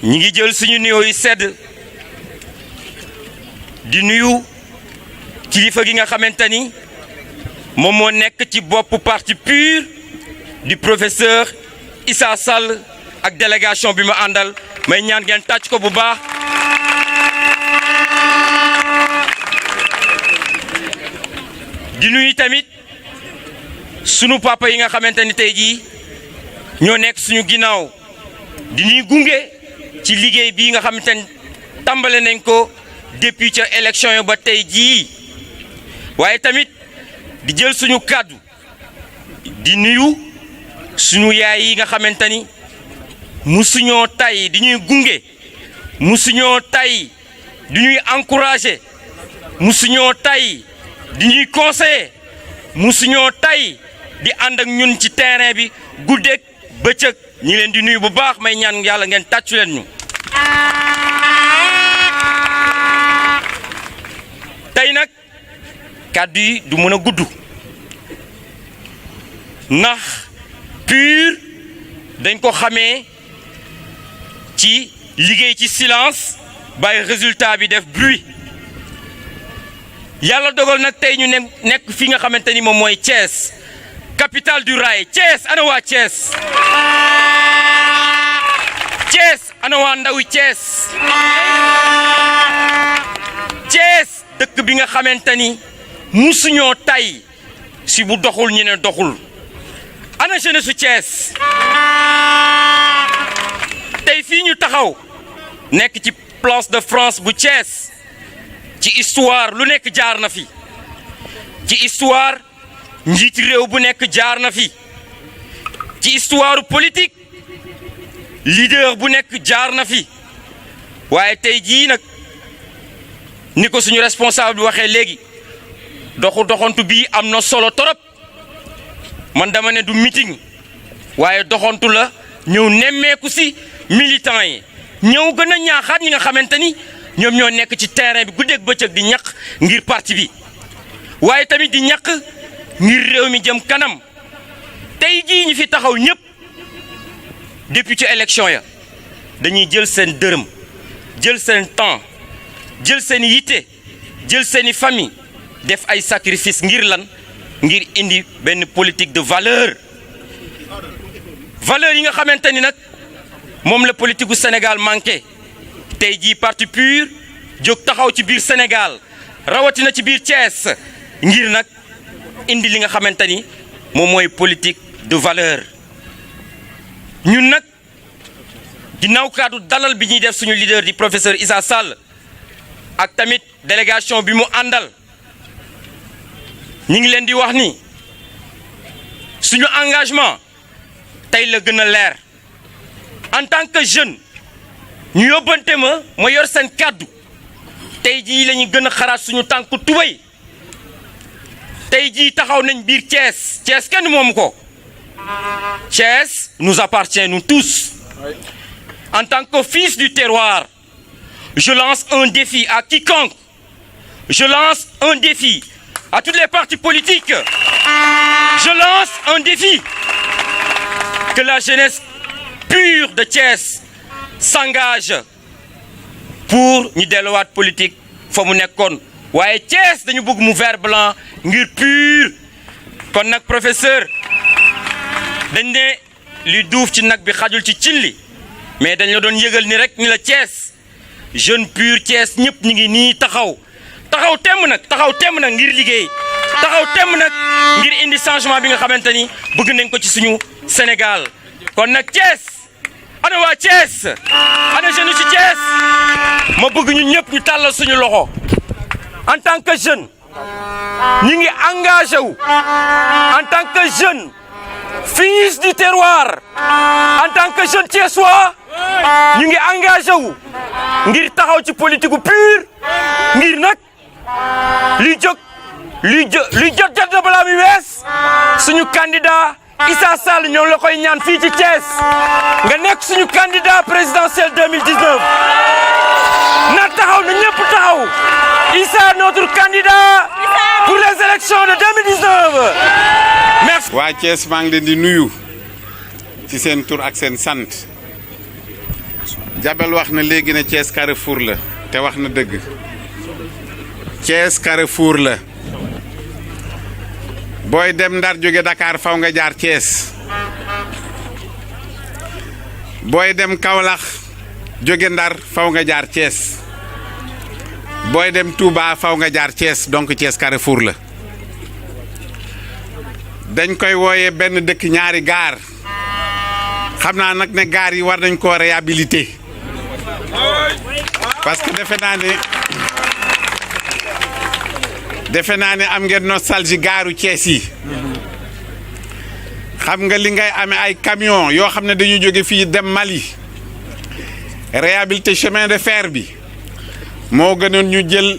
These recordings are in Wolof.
ñi ngi jël suñu nuyoo yu sedd di nuyu kilifa gi nga xamante ni moom moo nekk ci bopp parti PUR du professeur Issa Sall ak délégation bi ma àndal may ñaan ngeen tàcc ko bu baax. di nuyu tamit sunu papa yi nga xamante ni tey jii ñoo nekk suñu ginnaaw di ñuy gunge ci liggéey bii nga xamante ni tàmbale nañ ko depuis ca élection yi ba tey jii waaye tamit di jël suñu kàddu di nuyu suñu yaay yi nga xamante ni musuñoo tay di ñuy gunge musuñoo tay di ñuy encourager musuñoo tay di ñuy conseiller musuñoo tay di ànd ak ñun ci terrain bi guddeeg bëccëg ñi leen di nuyu bu baax may ñaan yàlla ngeen tàccu leen ñu. tey nag kàddu yi du mën a gudd ndax PUR dañ ko xamee ci liggéey ci silence bàyyi résultat bi def bruit yàlla dogal nag tey ñu nekk fi nga xamante ni moom mooy Thiès capitale du rail. Thiès ana waa Thiès Thiès ana waa ndawi Thiès Thiès dëkk bi nga xamante ni musuñoo tay si bu doxul ñu ne doxul ana jeunesse su Thiès tey fii ñu taxaw nekk ci place de France bu Thiès ci histoire lu nekk jaar na fi ci histoire njiiti réew bu nekk jaar na fi ci histoire politique leader bu nekk jaar na fi waaye tey jii nag ni ko suñu responsable bi waxee léegi doxantu bii am na solo torop man dama ne du meeting waaye doxantu la ñëw nemmeeku si militants yi ñëw gën a ñaaxaat ñi nga xamante ni ñoom ñoo nekk ci terrain bi guddeeg bëccëg di ñaq ngir parti bi waaye tamit di ñaq ngir réew mi jëm kanam tey jii ñi fi taxaw ñëpp depuis ci élection ya dañuy jël seen dërëm jël seen temps jël seen yitte jël seeni famille def ay sacrifice ngir lan ngir indi benn politique de valeur yi nga xamante ni nag moom la politique gu Sénégal manqué tey jii parti PUR jóg taxaw ci biir Sénégal rawatina ci biir Thiès ngir nag indi li nga xamante ni moom mooy politique de valeur ñun nag ginnaaw kaddu dalal bi ñuy def suñu leader di professeur Issa Sall ak tamit délégation bi mu àndal ñu ngi leen di wax ni suñu engagement tey la gën a leer en tant que jeune ñu yóbbante ma yor seen kàddu tey jii la ñu gën a xaraat suñu tànk tubéy tey jii taxaw nañ biir Thiès Thiès kenn moomu ko Thiès nous appartient nous tous en tant que fils du terroir je lance un défi à quiconque je lance un défi à tous les partis politiques je lance un défi que la jeunesse PUR de Thiès s'engage pour ñu delluwaat politique fa mu nekkoon waaye Thiès dañu bëgg mu vert blanc ngir PUR kon nag professeur dañ ne li duuf ci nag bi xajul ci cin li mais dañ la doon yëgal ni rek ni la Thiès jeune PUR Thiès ñëpp ñu ngi nii taxaw temm nag ngir liggéey taxaw temm nag ngir indi changement bi nga xamante ni bëgg nañ ko ci suñu Sénégal kon nag Thiès ana waa Thiès ana jeune ci Thiès ma bëgg ñun ñëpp ñu tàllal suñu loxo en tant que jeune ñu ngi engagé wu en tant que jeune fils du terroir en tant que jeune thiessois ñu ngi engagé wu ngir taxaw ci politique gu PUR ngir nag luy jot na balaa muy wees suñu candidat Issa Sall ñoo la koy ñaan fii ci Thiès nga nekk suñu candidat présidentiel 2019 na taxaw na ñëpp taxaw Issa notre candidat pour les élections de 2019 merci. waa Thiès maa ngi leen di nuyu ci seen tur ak seen sant Jabel wax na léegi ne Thiès Carrefour la te wax na dëgg Thiès Carrefour la booy dem Ndar jóge Dakar faw nga jaar Thiès booy dem Kaolack jóge Ndar faw nga jaar Thiès booy dem Touba faw nga jaar Thiès donc Thiès Carrefour la dañ koy wooyee benn dëkk ñaari gaar xam naa nag ne gaar yi war nañ koo réhabiliter parce que defe naa ne am ngeen nostalgie gaaru Thiès yi xam nga li ngay amee ay camion yoo xam ne dañuy jóge fii dem Mali réhabiliter chemin de fer bi moo gënoon ñu jël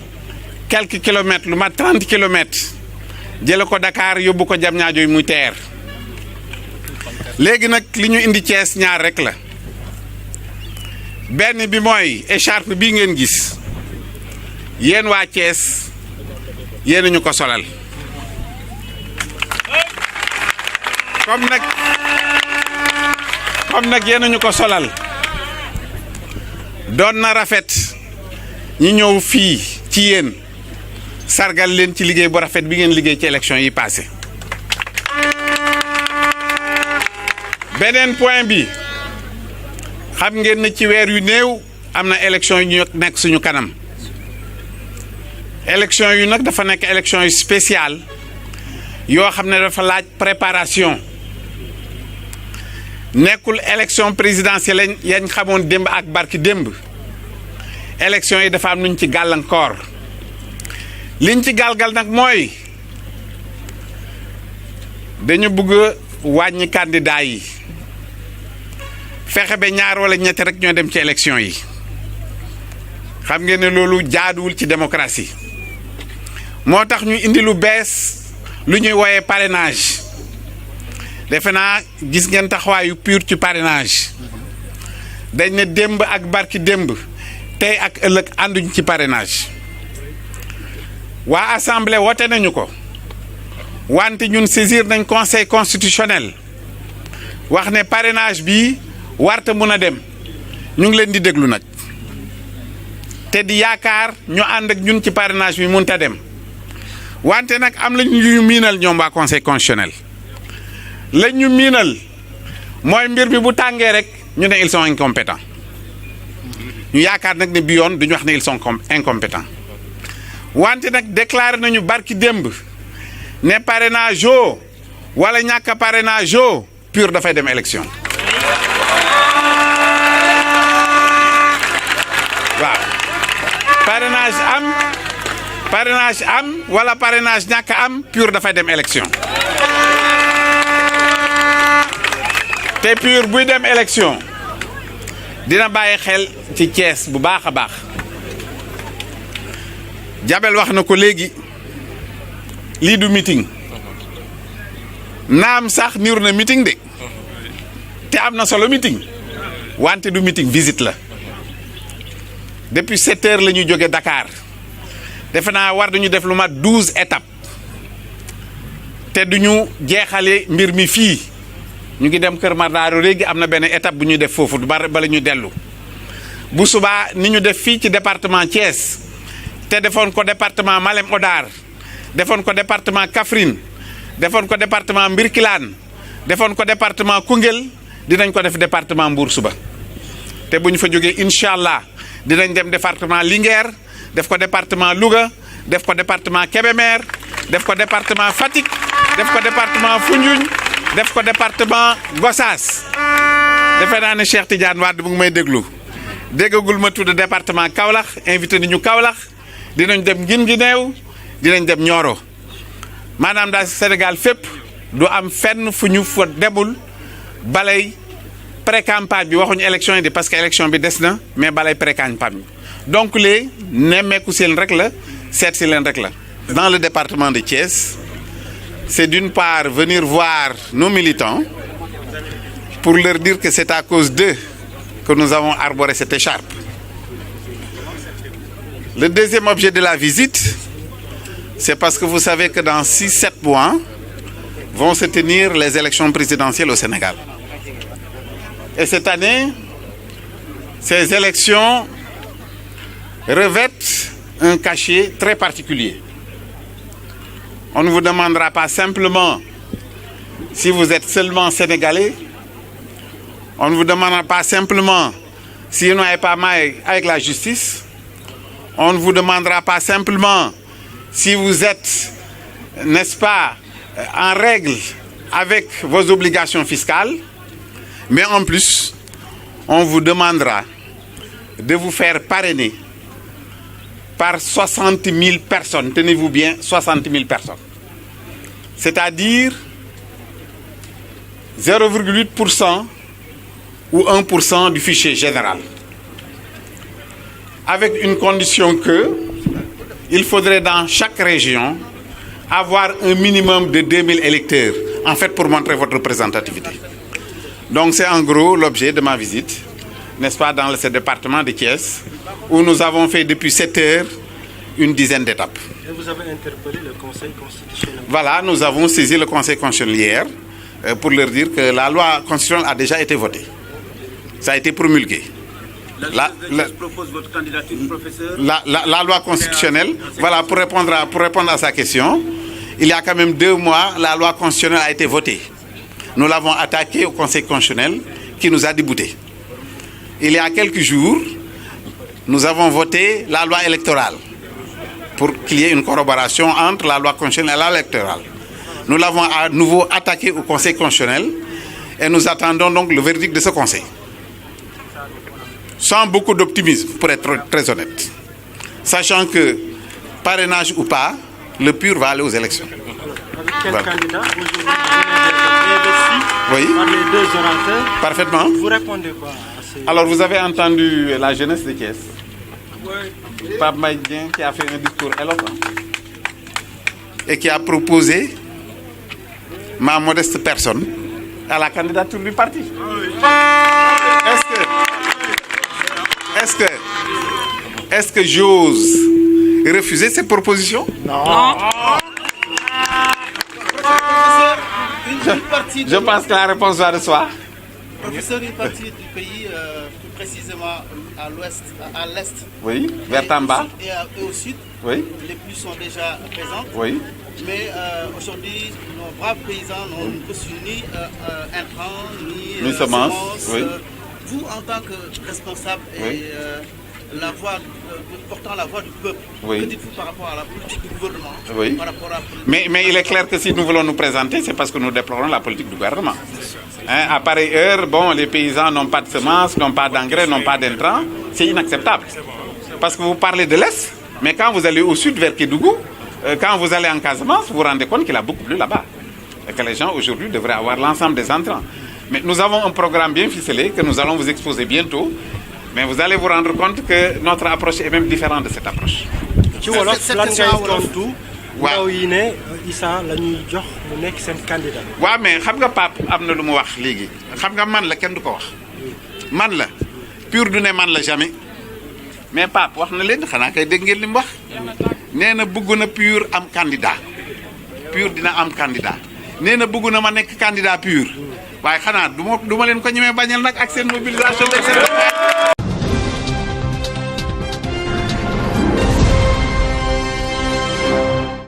quelques kilomètres lu mat 30 kilomètres jële ko Dakar yóbbu ko Diamniadio muy teer léegi nag li ñu indi Thiès ñaar rek la benn bi mooy écharpe bii ngeen gis yéen waa Thiès yéen ñu ko solal comme nag yéen ñu ko solal doon na rafet ñi ñëw fii ci yéen sargal leen ci liggéey bu rafet bi ngeen liggéey ci élection yi passé beneen point bi xam ngeen ne ci weer yu néew am na élection yu ñu nekk suñu kanam élection yu nag dafa nekk élection yu spéciale yoo xam ne dafa laaj préparation nekkul élection présidentielle yañ xamoon démb ak barki démb élection yi dafa am nuñ ci gàllankoor liñ ci galgal nag mooy dañu bëgg a wàññi candidat yi fexe ba ñaar wala ñetti rek ñoo dem ci élection yi xam ngeen ne loolu jaaduwul ci démocratie moo tax ñu indi lu bees lu ñuy wooyee parrainage defe naa gis ngeen taxawaayu PUR ci parrainage dañ ne démb ak barki démb tey ak ëllëg ànduñ ci parrainage waa assemblée wote nañu ko wante ñun saisir nañ conseil constitutionnel wax ne parrainage bi warta mun a dem ñu ngi leen di déglu nag te di yaakaar ñu ànd ak ñun ci parrainage bi mënut a dem wante nag am lañ ñu miinal ñoom waa conseil constitutionnel lañ ñu miinal mooy mbir bi bu tàngee rek ñu ne ils sont incompétents ñu yaakaar nag ne bi yoon duñu wax ne ils sont incompétents wante nag déclaré nañu barki démb ne parrainage o wala ñàkk parrainage o PUR dafay dem élection waaw parrainage am wala parrainage ñàkk am PUR dafay dem élection te PUR buy dem élection dina bàyyi xel ci Thiès bu baax a baax Jabel wax na ko léegi lii du meeting naam sax niru na meeting de te am na solo meeting wante du meeting visite la depuis 7 heures la ñuy jóge Dakar defe naa war dañu def lu mat 12 étapes te duñu jeexale mbir mi fii ñu ngi dem Kër Mardaro léegi am na benn étape bu ñuy def foofu bala ñu dellu bu subaa ni ñu def fii ci département Thiès te defoon ko département Malem Hodar defoon ko département Kaffrine defoon ko département Mbirkilaan defoon ko département Koungheul dinañ ko def département Mbour suba te bu ñu fa jógee incha allah dinañ dem département Linguère def ko département Louga def ko département Kébémer def ko département Fatick def ko département Foundiougne def ko département Gossas defe naa ne Cheikh Tidiane Wade mu ngi may déglu déggagul ma tudd département Kaolack invité nañu Kaolack dinañ dem Guinguinéo dinañ dem Nioro maanaam daal Sénégal fépp du am fenn fu ñu fa demul balay pré-campagne bi waxuñu élection yi di parce que élection bi des na mais balay pré-campagne bi donc les nemmeeku si leen rek la seet si leen rek la. Dans le département de Thiès, c'est d'une part venir voir nos militants pour leur dire que c'est à cause d'eux que nous avons arboré cette écharpe. Le deuxième objet de la visite, c'est parce que vous savez que dans 6-7 mois vont se tenir les élections présidentielles au Sénégal. Et cette année, Ces élections revêtent un cachet très particulier. On ne vous demandera pas simplement si vous êtes seulement sénégalais. On ne vous demandera pas simplement si vous n'avez pas mal avec la justice. On ne vous demandera pas simplement si vous êtes, n'est-ce pas, en règle avec vos obligations fiscales. Mais en plus, on vous demandera de vous faire parrainer par 60 000 personnes. Tenez-vous bien, 60 000 personnes. C'est-à-dire 0,8% ou 1% du fichier général. Avec une condition que il faudrait dans chaque région avoir un minimum de 2000 électeurs, en fait pour montrer votre représentativité. Donc c'est en gros l'objet de ma visite, n'est-ce pas, dans ce département de Thiès, où nous avons fait depuis 7 heures une dizaine d'étapes. Et vous avez interpellé le Conseil constitutionnel? Voilà, nous avons saisi le Conseil constitutionnel hier pour leur dire que la loi constitutionnelle a déjà été votée. Ça a été promulgué. Propose votre candidature, professeur. La loi constitutionnelle, voilà, pour répondre à sa question, il y a quand même 2 mois, la loi constitutionnelle a été votée. Nous l'avons attaquée au Conseil constitutionnel qui nous a déboutés. Il y a quelques jours, nous avons voté la loi électorale pour qu'il y ait une corroboration entre la loi constitutionnelle et la loi électorale. Nous l'avons à nouveau attaqué au Conseil constitutionnel et nous attendons donc le verdict de ce Conseil. Sans beaucoup d'optimisme, pour être très honnête. Sachant que, parrainage ou pas, le PUR va aller aux élections. Avec quel candidat aujourd'hui vous investi Oui. par les 2 orateurs? Parfaitement. Vous répondez quoi à ces... Alors, vous avez entendu la jeunesse de Thiès. Pape Maïdien qui a fait un discours éloquent et qui a proposé ma modeste personne à la candidature du parti. Est-ce que j'ose refuser cette proposition? Non. Je pense que la réponse va de soi. Professeur, une partie du pays, plus précisément à l'ouest, à l'est. Oui, vers Tamba. Et au sud, Oui, les pluies sont déjà présentes. oui. Mais aujourd'hui, nos braves paysans n'ont reçu ni intrants, Ni semences, oui. Vous, en tant que responsable Oui. et portant la voix du peuple, Oui. que dites-vous par rapport à la politique du gouvernement? Oui. Par rapport à... Mais il est clair que si nous voulons nous présenter, c'est parce que nous déplorons la politique du gouvernement. Hein, à pareille heure, bon, les paysans n'ont pas de semences, n'ont pas d'engrais, n'ont pas d'intrants. C'est inacceptable. Parce que vous parlez de l'Est, mais quand vous allez au sud vers Kédougou, quand vous allez en Casamance, vous vous rendez compte qu'il y a beaucoup plus là-bas. Et que les gens aujourd'hui devraient avoir l'ensemble des entrants. Mais nous avons un programme bien ficelé que nous allons vous exposer bientôt. Mais vous allez vous rendre compte que notre approche est même différente de cette approche. ci wolof cette lan question ngay wolof. tontu. Waaw. ndaw yi ne Issa la ñuy jox mu nekk seen candidat. waaw mais xam nga Pape am na lu mu wax léegi xam nga man la kenn du ko wax man la PUR du ne man la jamais mais Pape wax na leen xanaa kay dégg ngeen li mu wax nee na bëgg na PUR am candidat PUR dina am candidat nee na bëgg na ma nekk candidat PUR waaye xanaa du ma leen ko ñemee bañal nag ak seen mobilisation.